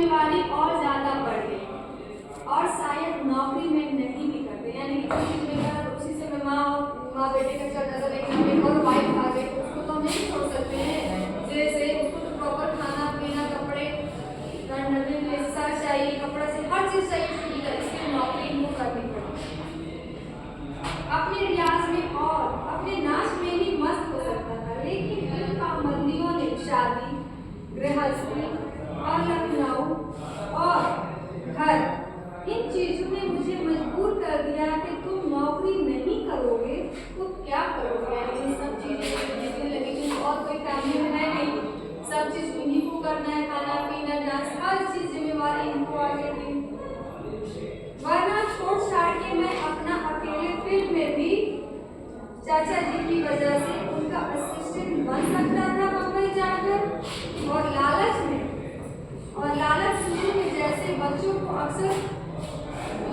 जिम्मेवारी और ज़्यादा बढ़ गई और शायद नौकरी में नहीं भी करते, यानी कि जो जिम्मेदार उसी से मैं माँ बेटे का चल जाता, लेकिन अब एक और वाइफ आ गई तो उसको तो हम नहीं छोड़ सकते हैं। जैसे उसको तो प्रॉपर खाना पीना कपड़े चाहिए, कपड़ा से हर चीज़ चाहिए, इसलिए नौकरी इनको करनी पड़ी। अपने रियाज में और अपने नाच में ही मस्त हो सकता था, लेकिन इन पाबंदियों ने शादी, गृहस्थी और लखनऊ और घर, इन चीजों ने मुझे मजबूर कर दिया कि तुम नौकरी नहीं करोगे तो क्या करोगे। यानी सब चीजें देखने लगी कि और कोई फैमिली में है नहीं, सब चीज इन्हीं को करना है, खाना पीना डांस हर चीज जिम्मेवारी इनको आ गई थी। वरना छोड़ छाड़ के मैं अपना अकेले फिल्म में भी चाचा जी की वजह से उनका असिस्टेंट बन सकता था बम्बई जाकर। और लालच शुरू में जैसे बच्चों को अक्सर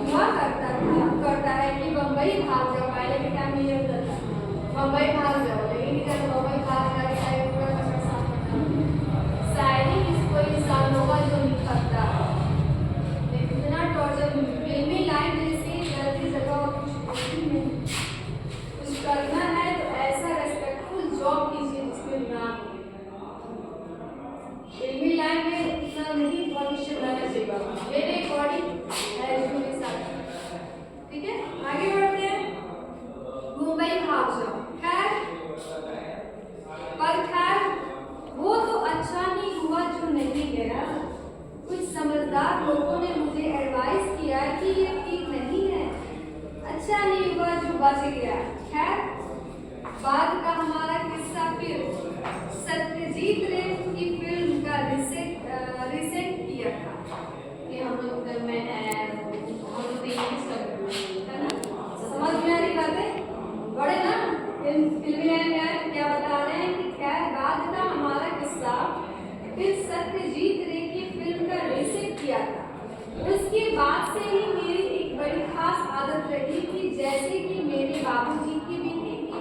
हुआ करता है कि बम्बई भाग जाओ, पहले के टाइम ये होता था बम्बई भाग जाओ, लेकिन जब बम्बई भाग जाए पूरा कचरा साफ करना। शायरी इसको इंसान होगा जो निखरता है, लेकिन इतना टॉर्चर फिल्मी लाइन जैसी जल्दी जगह कुछ करना है तो ऐसा रेस्पेक्टफुल जॉब कीजिए जिसमें नाम फिल्मी लाइन में इतना नहीं भविष्य बनाना चाहिए मेरे अकॉर्डिंग के साथ। ठीक है, आगे बढ़ते हैं। मुंबई भाग जाओ, खैर वो तो अच्छा नहीं हुआ जो नहीं गया। कुछ समझदार लोगों ने मुझे एडवाइस किया कि ये ठीक नहीं है, अच्छा नहीं हुआ जो बच गया। खैर बाद का हमारा किस्सा फिर सत्यजीत रे की फिल्म का रिसेंट किया था कि हम लोग में है ना, समझ में आ रही बातें बड़े ना फिल्मी लाइन क्या बता रहे हैं कि खैर बाद का हमारा किस्सा फिर सत्यजीत रे की फिल्म का रिसेंट किया था। उसके बाद से ही मेरी एक बड़ी खास आदत रही कि जैसे कि मेरे बाबूजी की भी थी कि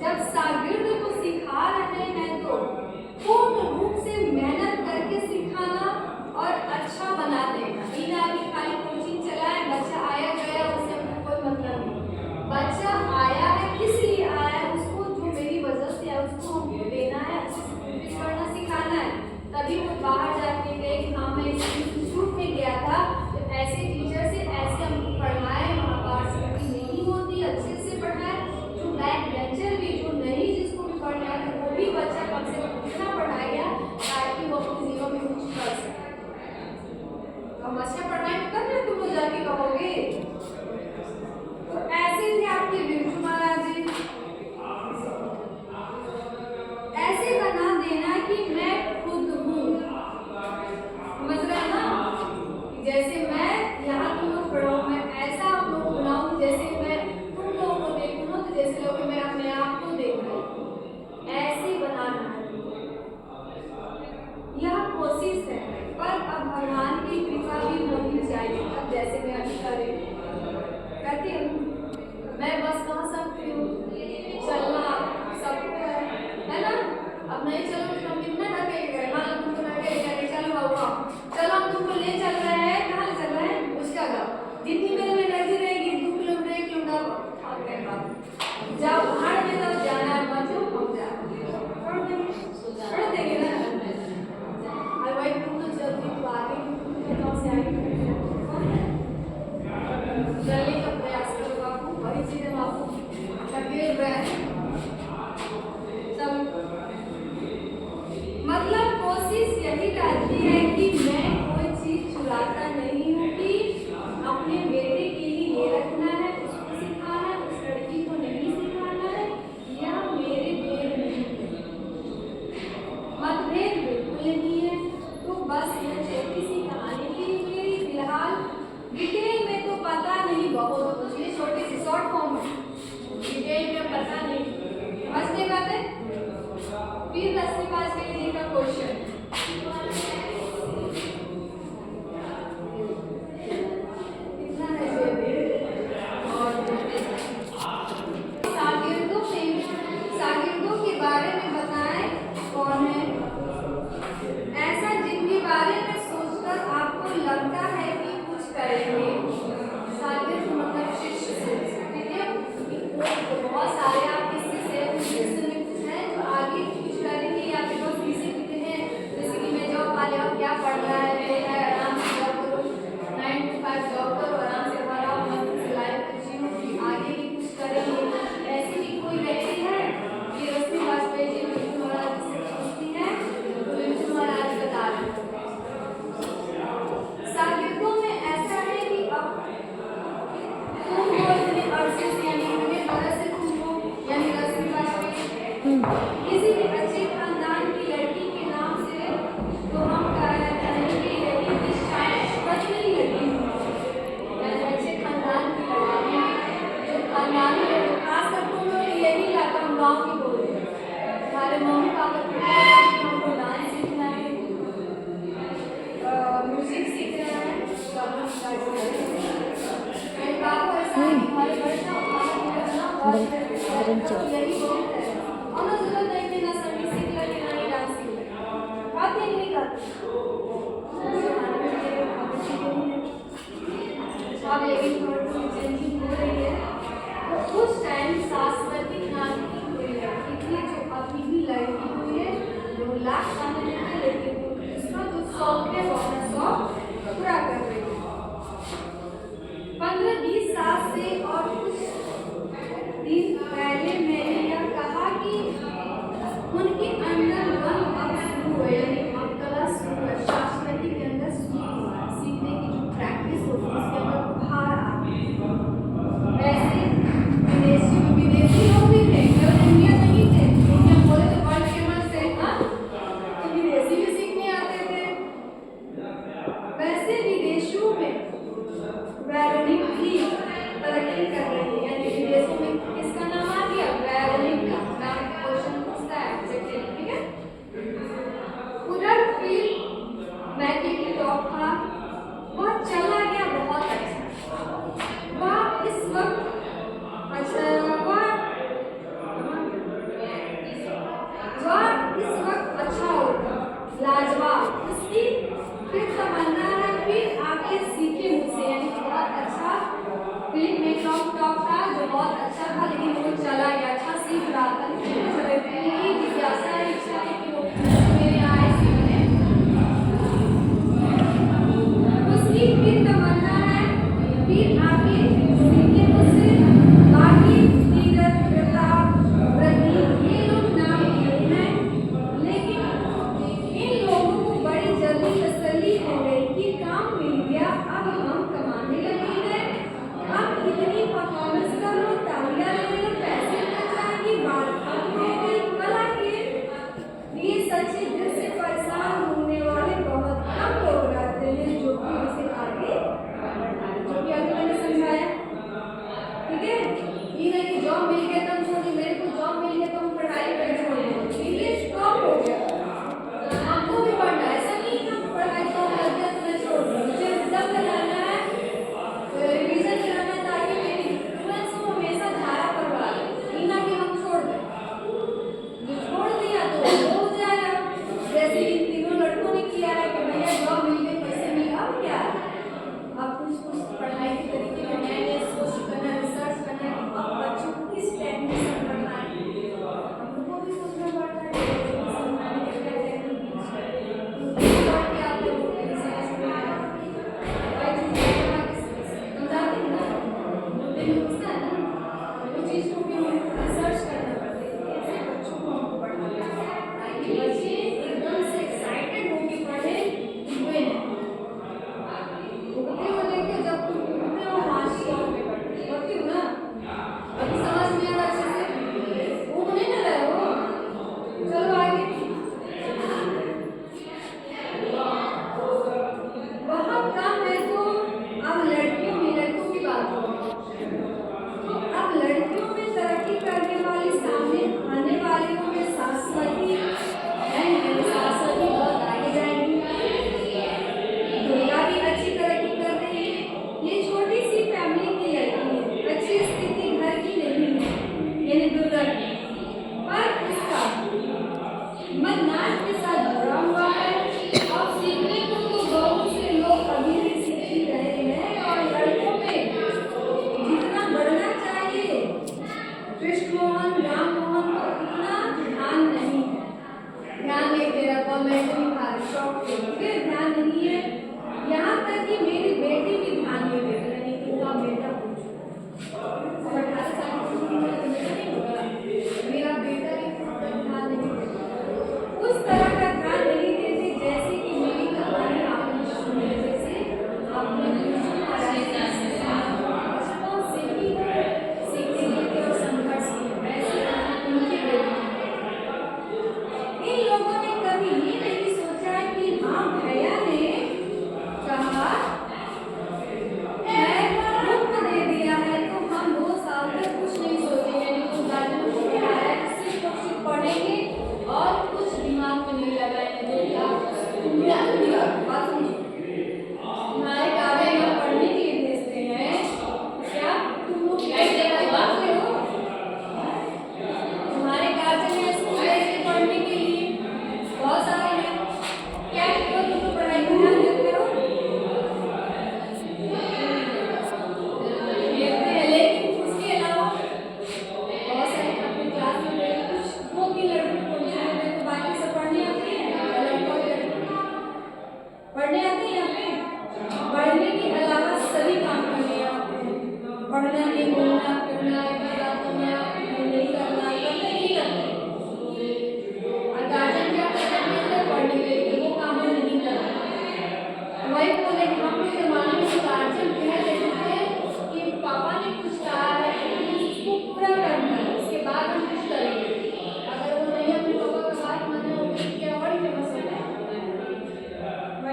जब शागिर्द को सिखा रहे हैं तो पूर्ण रूप से मेहनत करके सिखाना और अच्छा बना देना। इन खाली कोचिंग चलाए, बच्चा आया गया उससे कोई मतलब नहीं। बच्चा आया है किस लिए आया है, उसको जो मेरी वजह से है उसको देना है, पढ़ना सिखाना है। तभी वो बाहर जाके गए कि हाँ मैं इंस्टीट्यूट में गया था तो ऐसे टीचर से ऐसे हमको पढ़ाए, वहाँ बाहर से नहीं होती, अच्छे से पढ़ाए। जो बैक बेंचर भी जो नहीं जिसको भी पढ़ना है वो भी बच्चा कम से कम इतना पढ़ाया ताकि वो अपने जीवन में कुछ कर सके। हम अच्छा पढ़ाए तो कर तुम लोग जाके कहोगे। तो ऐसे थे आपके बिरजू महाराज जी, ऐसे बना देना कि मैं खुद हूँ, समझ रहे ना, जैसे मैं यहाँ तुम लोग पढ़ाऊँ, मैं ऐसा आप लोग बनाऊँ जैसे मैं तुम लोगों को देखूँ ना, तो जैसे लोग मैं अपने आप को देख रही हूँ, ऐसे बनाना है। यह कोशिश है, पर अब भगवान की कृपा भी होनी चाहिए। अब जैसे मैं अभी कर रही कहती हूँ, मैं बस कह सकती हूँ चलना सबको है ना। अब नहीं चलो तो हम कितना ढकेल गए, मान लो तुमको ढकेल गए, चलो बाबा चलो हम तुमको ले चल रहे हैं, कहाँ ले चल रहे हैं, उसका गाँव। जितनी मेरे में एनर्जी रहेगी 2 किलोमीटर 1 किलोमीटर भाग गए बात, जाओ पहाड़ में तब जाना है, बचो हम पढ़ देंगे ना। भाई तुम तो जल्दी तो आगे से आगे जल्दी का प्रयास करो बापू, वही चीजें बापू करेंगे। शागिर्द मतलब शिष्य से, ठीक है। तो बहुत सारे आपके शिष्य में कुछ हैं जो आगे कुछ करेंगे या फिर बस इसी लिखते हैं जैसे कि मैं जॉब वाले और क्या पढ़ना है, मेरे आराम से जॉब करो, 9 to 5 जॉब करो, आराम से घर आओ, मस्त से लाइफ को जियो, आगे भी कुछ करेंगे। ऐसी भी कोई व्यक्ति है कि रश्मि वाजपेयी जी मिथुन महाराज से पूछती है तो मिथुन महाराज बता रहे हैं। शागिर्दों में ऐसा है कि अब तुम हो इतने अरसे से, यानी इतने बरस से तुम हो, यानी रश्मि वाजपेयी किसी भी अच्छे खानदान की लड़की के नाम से तो हम कहेंगे यदि कि शायद पत्नी लड़की हो, यानी अच्छे खानदान की लड़की जो खानदान में खासकर तुम लोग यही लाकर हम गाँव की बोल रहे हैं, हमारे मम्मी पापा को हमको डांस सीखना है, म्यूजिक सीखना है, तो हम स्टार्ट करेंगे। मेरे बाबू ऐसा है कि हमारे बड़े ना यही बोलते हैं और ना जरूरत नहीं कि ना संगीत सीख लगे ना ही डांस सीख लगे, बात नहीं करते अब लेकिन थोड़ी सी चेंजिंग हो रही है। तो उस टाइम शाश्वती नाम की कोई लड़की थी जो अभी भी लड़की हुई है, 2 लाख कमाने में, लेकिन उसका जो शौक है वो अपना शौक पूरा कर रही है। 15-20 साल से और कुछ दिन पहले मैंने यह कहा कि उनके अंदर मन अब शुरू हुआ, यानी अब कला शुरू है, शाश्वती के अंदर शुरू हुआ, सीखने की जो प्रैक्टिस होती है उसके अंदर बाहर आ गई। वैसे विदेशी लोग भी थे, केवल इंडियन नहीं थे, इंडियन बोले तो वर्ल्ड फेमस थे, हाँ, तो विदेशी भी सीखने आते थे। वैसे विदेशों में वैरोनिक भी तरक्की कर रही है, यानी विदेशों में किसका नाम आ गया, वैरोनिक का नाम, क्वेश्चन पूछता है एग्जैक्टली, ठीक है। उधर फिल्म मैकेनिक टॉप था, वह चला गया बहुत अच्छा, वह इस वक्त अच्छा वह इस वक्त अच्छा होगा, लाजवाब, उसकी फिर तमन्ना है फिर आके सीखे मुझसे, यानी बहुत अच्छा फिल्म में टॉप था जो बहुत अच्छा था, लेकिन वो चला गया, अच्छा सीख रहा था, लेकिन जिज्ञासा इच्छा है कि वो मेरे आए सीखने, उसकी फिर तमन्ना है फिर आके सीखे मुझसे। बाकी तीरथ प्रताप व्रती ये लोग नाम लिए हैं, लेकिन इन लोगों को बड़ी जल्दी तसल्ली हो गई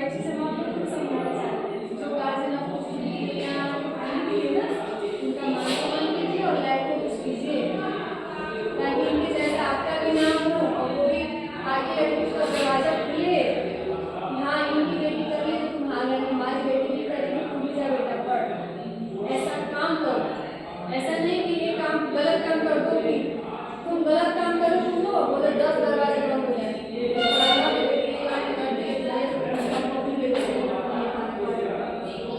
अच्छे से वहाँ पर कुछ समझाना चाहते हैं। जो गार्जियन आपको यहाँ आने के लिए ना उनका मान सम्मान कीजिए और लाइफ को कुछ कीजिए ताकि इनके जैसा आपका भी नाम हो और वो भी आगे लड़की का दरवाजा खुले। हाँ इनकी बेटी कर ली तो तुम्हारा हमारी बेटी भी करेगी, तू भी जा बेटा पढ़, ऐसा काम करो। ऐसा नहीं कि ये काम गलत काम कर दो कि तुम गलत काम करो तुम हो बोले 10 दरवाजे बंद हो जाएंगे।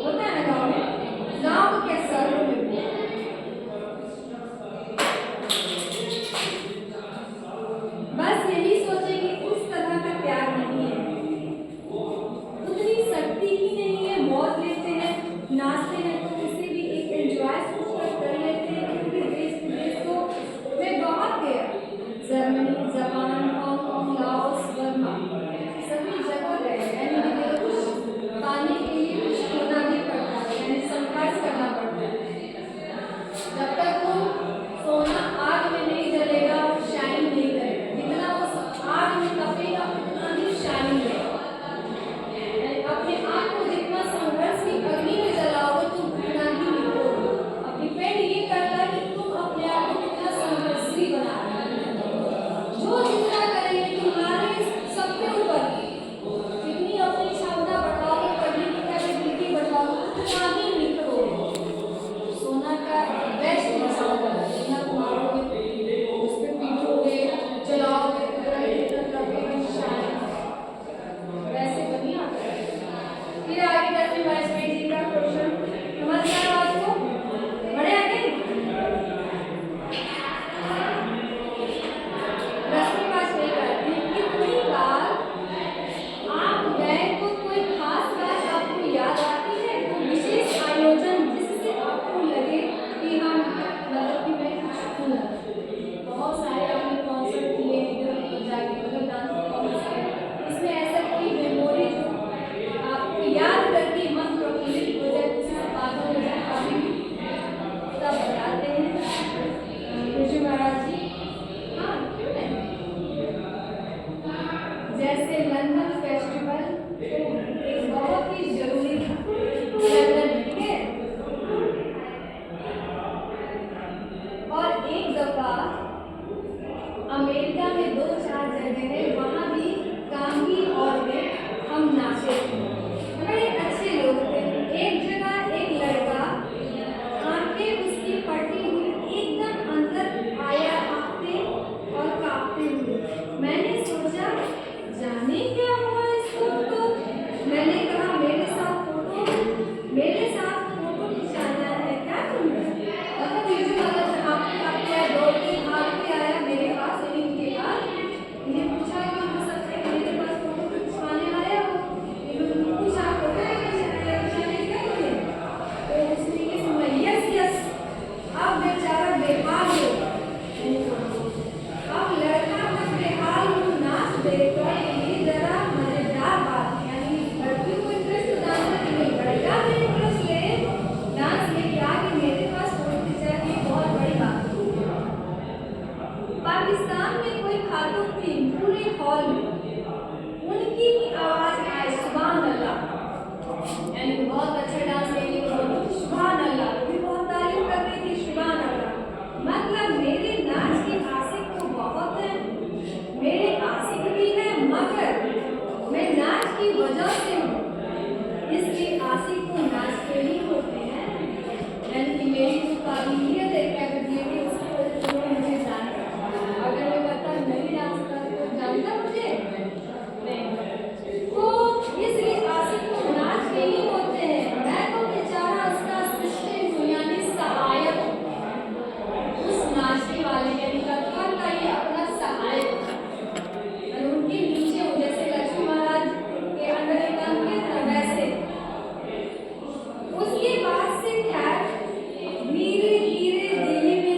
होता है ना गाँव में, गाँव को क्या शहरों में भी। बस यही सोचे कि उस तरह का प्यार नहीं है, उतनी शक्ति ही नहीं है। मौज लेते हैं नाचते हैं तो उसे भी एक एंजॉय कर लेते हैं क्योंकि देश विदेश तो मैं बहुत गया, Germany, Japan, Hong Kong, Laos, Burma सभी जगह गए। यानी कि कुछ पाने के लिए कुछ होना भी पड़ता है, यानी संघर्ष करना पड़ता है। जब तक वो सोना आग में नहीं जलेगा वो शाइन नहीं करेगा, जितना वो आग में तपेगा उतना ही शाइन रहेगा। अपने आप को जितना संघर्ष की अग्नि में जलाओगे तुम उतना ही निखरोगे। अब डिपेंड ये करता है कि तुम अपने आप को कितना संघर्षी बना रहे हो। जो जितना करेंगे तुम्हारे सबके ऊपर, जितनी अपनी क्षमता बढ़ाओगे, पढ़ने की कैपेबिलिटी बढ़ाओगे उतना ही निखरोगे। सोना का बेस्ट मसाला जितना तुम मारोगे उस पर पीटोगे जलाओगे वैसे बनिया। फिर आगे 10वीं 22वीं जी का क्वेश्चन समझ में आया आपको? बड़े आगे 10वीं 22वीं का कितनी बार आप गए तो कोई खास बात आपको याद आती है, कोई विशेष आयोजन जिससे आपको लगे कि हम मतलब कि मैं कुछ हूँ। बहुत सारे आपने कॉन्सर्ट किए इधर जाके मतलब डांस कॉन्सर्ट, इसमें ऐसा कोई मेमोरी जो आपको याद करके मन प्रफुल्लित हो जाए, कुछ बातों हो जाए अभी तब बताते हैं कृष्ण महाराज जी। हाँ क्यों नहीं, जैसे लंदन फेस्टिवल एक बहुत ही जरूरी था लंदन, ठीक है। और एक दफा अमेरिका में 2-4 जगह है वहाँ भी काम की और में हम नाचे थे, बड़े अच्छे लोग थे। एक जगह एक लड़का आंखें उसकी फटी हुई एकदम अंदर आया आते और कांपते हुए। मैंने सोचा जाने क्या हुआ इसको, तो मैंने कहा मेरे साथ फोटो खिंचाना है क्या तुमने? मतलब ये जो मतलब आपके दौड़ के भाग के आया मेरे पास इनके पास, इन्हें पूछा कि हो सकता है मेरे पास फोटो खिंचवाने आया हो, इन्होंने पूछा फोटो खिंचाने क्या बोले, तो उसने ये सुना यस। अब बेचारा बेहाल हो, अब लड़का जब बेहाल हो नाच देगा, ये जरा मजेदार बात है। यानी लड़की को इंटरेस्ट डांस में नहीं, लड़का में इंटरेस्ट ले डांस लेके आके मेरे पास फोटो खिंचा के बहुत बड़ी बात है। पाकिस्तान में कोई खातून थी पूरे हॉल में, उनकी भी आवाज आए सुभान अल्लाह, यानी बहुत अच्छा डांस लेने को सुभान अल्लाह, वो भी बहुत तारीफ कर रही थी सुभान अल्लाह। मतलब मेरे नाच के आशिक तो बहुत है, मेरे आशिक भी है मगर मैं नाच की वजह से हूँ, इसलिए आशिक को नाच के ही होते हैं। यानी कि मेरी जो काबिलियत है कैपेबिलिटी उसकी वजह से लोग मुझे जानते हैं। अगर मैं पता नहीं डांस करता तो जानता मुझे नहीं, तो इसलिए आशिक को नाच के ही होते हैं। मैं तो बेचारा उसका असिस्टेंट हूँ यानी सहायक, उस नाचने वाले यानी कथक का ये अपना सहायक, उनके नीचे हूँ। जैसे लक्ष्मी महाराज के अंदर एक काम किया था वैसे। उसके बाद से खैर धीरे धीरे दिल्ली में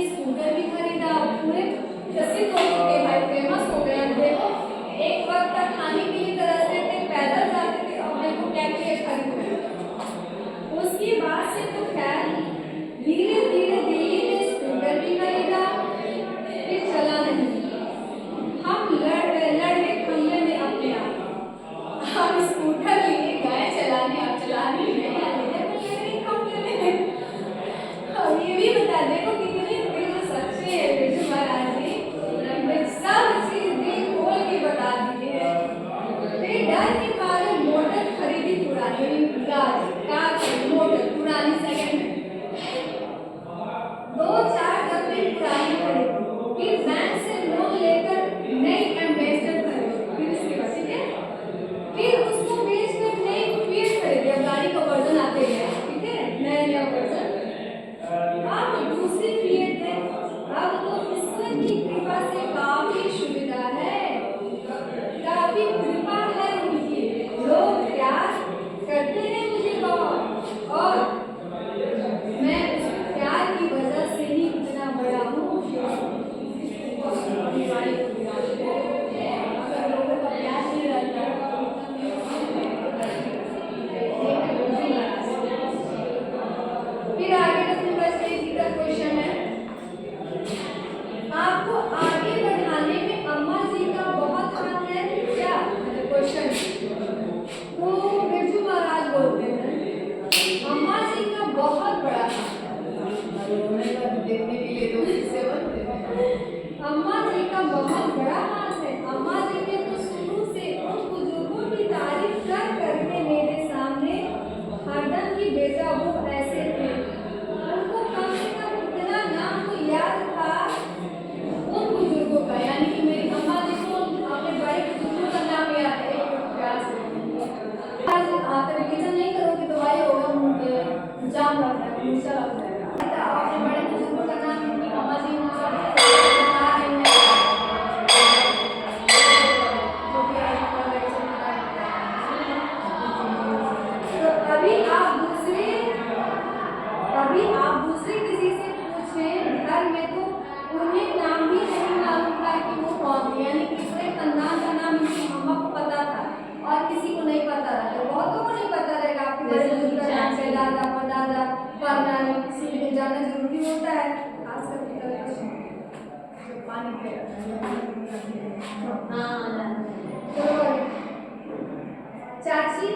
चाची,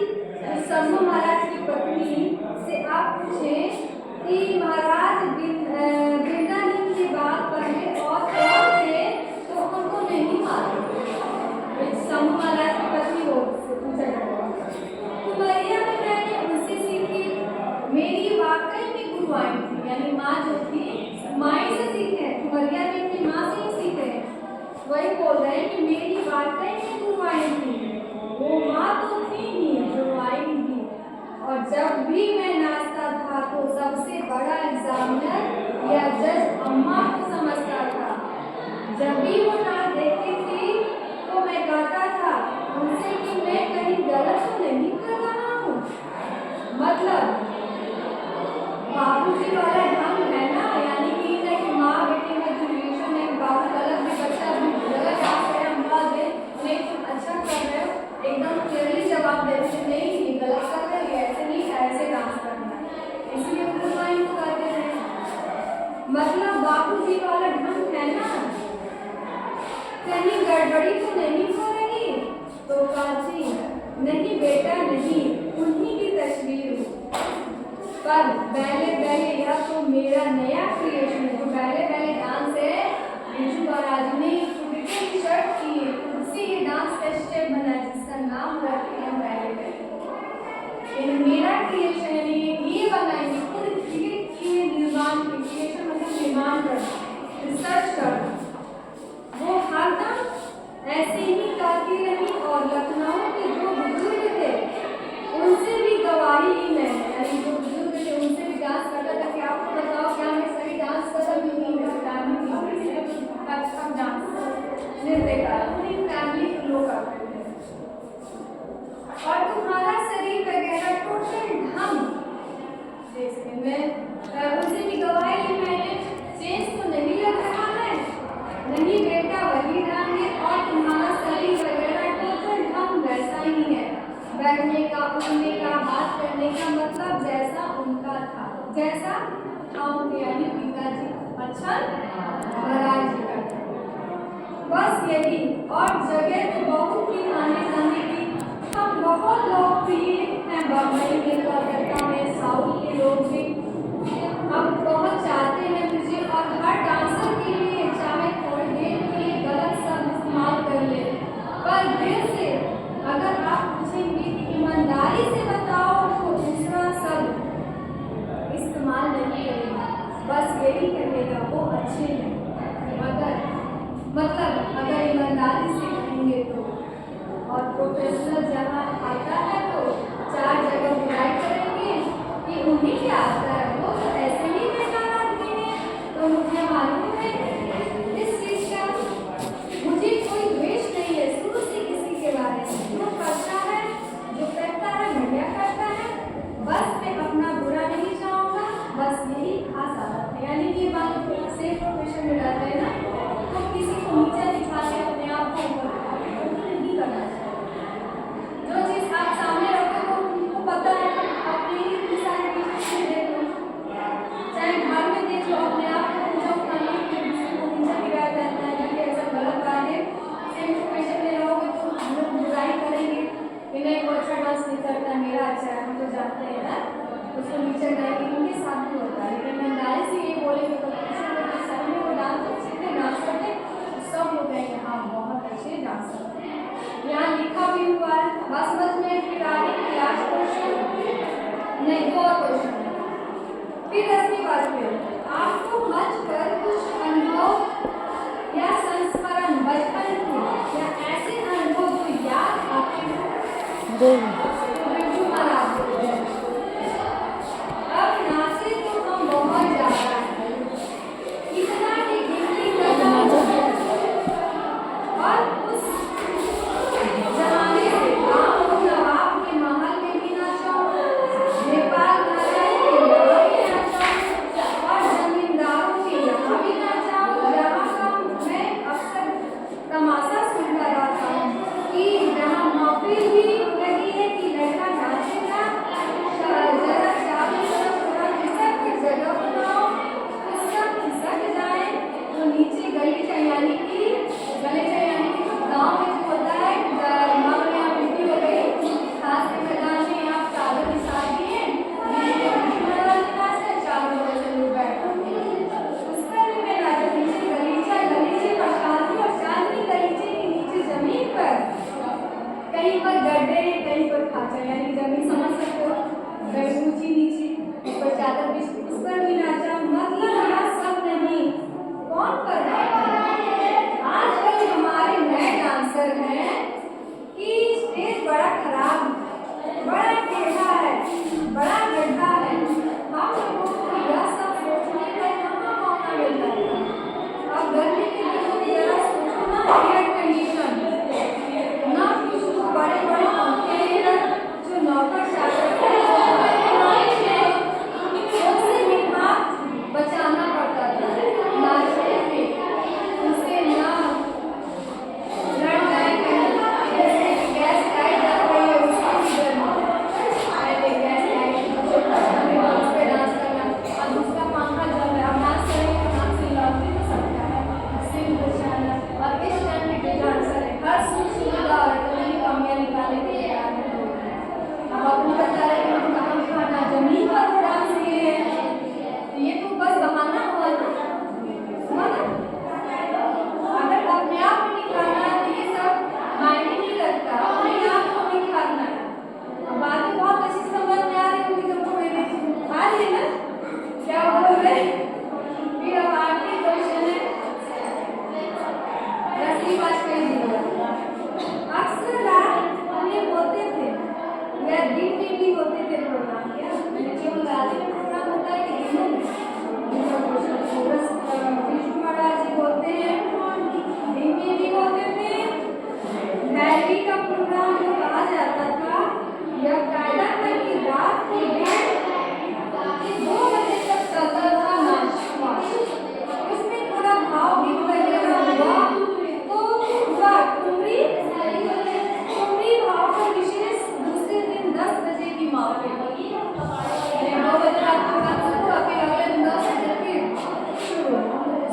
शंभू महाराज की पत्नी से आप पूछें कि महाराज वृंदावन की बात पहले और कौन थे तो उनको नहीं मालूम। शंभू महाराज की पत्नी वो पूछा जाता कुमरिया में मैंने उनसे सीखी, मेरी वाकई में गुरुआई थी, यानी माँ जो थी माँ से सीखे हैं, कुमरिया में अपनी माँ से ही सीखे हैं। वही बोल रहे हैं कि मेरी वाकई में गुरुआई थी, वो माँ तो थी ही गुरुआई भी। और जब भी मैं नाचता था तो सबसे बड़ा एग्जामिनर या जज अम्मा को समझता था। जब भी वो नाच देखती थी तो मैं कहता था उनसे कि मैं कहीं गलत तो नहीं कर रहा हूँ। मतलब बाबूजी वाला ढंग है ना, यानी कि माँ बेटे में जो रिलेशन है, बाबू गलत भी बच्चा भी गलत आप है, हम बात दे नहीं तुम अच्छा कर रहे हो, एकदम क्लियरली जवाब देते नहीं ये गलत कर रहे हो, ऐसे नहीं ऐसे डांस करना है, इसलिए उनको माइंड करते हैं। मतलब बाबूजी वाला ढंग है ना, कहीं गड़बड़ी तो नहीं हो रही। तो काजी नहीं बेटा नहीं, उन्हीं की तस्वीर हो। पर पहले यह तो मेरा नया क्रिएशन है, जो पहले डांस है बिरजू महाराज ने की शर्ट की है, उससे ये डांस का स्टेप बना जिसका नाम रखे हैं पहले। मेरा क्रिएशन है, ये बनाएंगे खुद के निर्माण क्रिएशन मतलब निर्माण करना, रिसर्च करना। वो हरदम ऐसे ही करती रही और लखनऊ के जो बुजुर्ग थे उनसे भी गवाही ली मैंने, यानी जो बुजुर्ग थे उनसे भी डांस करता था कि आपको बताओ क्या मैं सही डांस कर रही हूँ, मेरी फैमिली अच्छा डांस नृत्य का पूरी फैमिली लोग करते थे। और तुम्हारा शरीर वगैरह टोटल ढंग जैसे मैं उनसे भी गवाही ली मैंने, चेंज तो नहीं लग रहा है, नहीं बेटा वही ढंग है, और तुम्हारा शरीर वगैरह टोटल ढंग वैसा ही है, बैठने का उठने का बात करने का मतलब जैसा उनका था, जैसा हम यानी पिताजी अच्छा महाराज जी का। बस यही, और जगह तो बहुत ही आने जाने की, हम बहुत लोकप्रिय हैं बम्बई में, कलकत्ता में, साउथ के लोग भी हम बहुत चाहते हैं मुझे, और हर डांसर के लिए चाहे थोड़ी देर के लिए गलत शब्द इस्तेमाल कर ले, पर दिल से अगर आप पूछेंगे कि ईमानदारी से बताओ तो दूसरा शब्द इस्तेमाल नहीं करेगा, बस यही कहेगा वो अच्छे हैं। अगर ईमानदारी से कहेंगे तो, और प्रोफेशनल जहाँ आता है तो चार जगह बुराई करेंगे कि उन्हें क्या आता है, वो तो ऐसे ही बेकार आदमी है। तो मुझे मालूम है इस चीज़ का, मुझे कोई द्वेष नहीं है शुरू से किसी के बारे में, जो करता है जो करता है बढ़िया करता है, बस मैं अपना बुरा नहीं चाहूँगा, बस यही खास आदत है। यानी कि बात सेम प्रोफेशन में रहते हैं ना, तो किसी को नीचा दिखाते अपने आप को नहीं करना चाहिए। जो चीज़ आप सामने रखो तो उनको पता है, अपने ही सारे पीछे देख लो, चाहे घर में देख लो, अपने आप को ऊंचा उठाने के लिए किसी को नीचा गिराया जाता है, कि ऐसा गलत बात है। सेम प्रोफेशन में रहोगे तो हम लोग बुराई करेंगे कि नहीं वो अच्छा डांस नहीं करता, मेरा अच्छा है, हम तो जानते हैं ना, उसको नीचा गिराएंगे, उनके साथ भी होता है। लेकिन ईमानदारी से ये बोलेंगे तो सही में वो डांस अच्छे से डांस करते, सब लोग कहेंगे हाँ बहुत अच्छे डांस करते हैं। यहाँ लिखा भी हुआ है, बस समझ में फिर आगे की लास्ट क्वेश्चन नहीं, दो और क्वेश्चन फिर 10वीं बात पे आपको मंच पर कुछ अनुभव या संस्मरण बचपन के या ऐसे अनुभव जो याद आते हैं बिरजू महाराज अब नाचे तो हम बहुत ज्यादा हैं, इतना कि गिनती करना और उस जमाने से गाँव नवाब के महल में भी नाचा, नेपाल महाराज के यहाँ भी नाचा, और जमींदारों के यहाँ भी नाचा, जहाँ का मैं अक्सर तमाशा सुनता रहता हूँ कि जहाँ महफिल भी लगी है फिर 9 बजे रात को डांस हुआ, फिर अगले दिन 10 बजे फिर शुरू।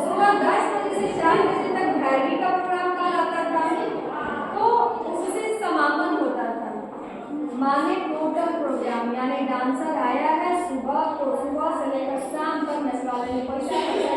सुबह 10 बजे से 4 बजे तक भैरवी का प्रोग्राम कल आता था, तो उससे समापन होता था। माने टोटल प्रोग्राम, यानी डांसर आया है सुबह को, सुबह से लेकर शाम तक नचवाने में पैसा